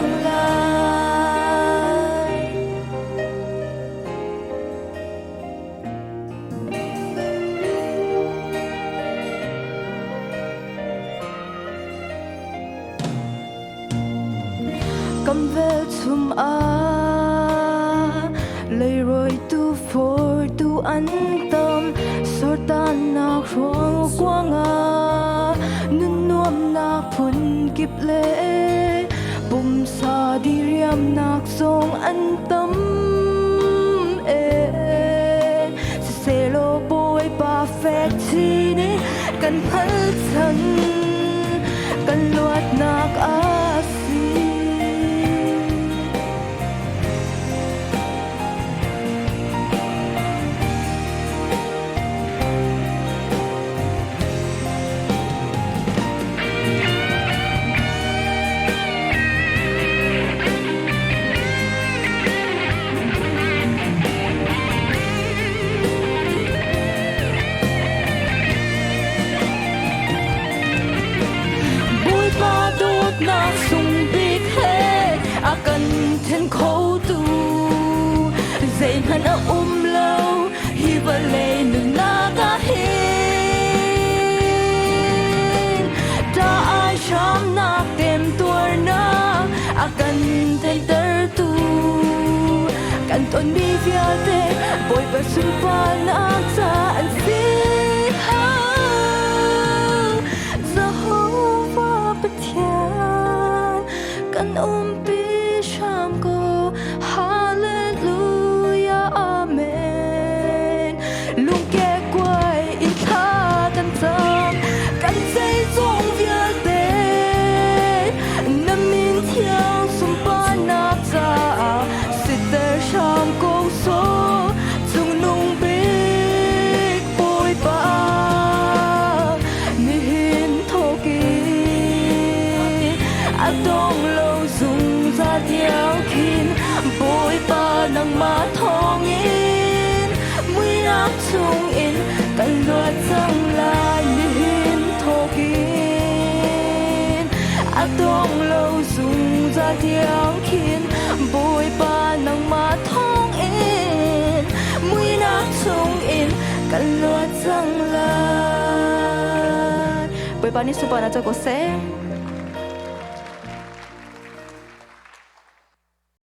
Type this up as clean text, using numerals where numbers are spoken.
dâng lại cầm về chùm lấy rồi tu phổi tu an tâm sor tan na ruang quang nun nuam na phun kip le bum sa di riam nak song an tâm se lo boy perfect chi ni kan phal chan kan luat nak nak sung big head akan ten khâu tu zain han lâu hi va le nu na ga hin ta ai sham nak tem tur na akan ten ter tu kan ton bi via te boy pa sun pa na sa an fi pi sham ko hallelujah amen lung ke quay in tha kan chang kan sei zong via te na min thiang sum pa na cha sitter sham ko so chung nung big boy pa ni hin thoki adong dùng ra theo kín bôi ba nang má thong in mũi nát chung in cần luật dâng lại nên thô kín adong lâu dùng ra theo kín bôi ba nang má thong in mũi nát chung in cần luật dâng lại bôi ba ni su ba na cho cô sẽ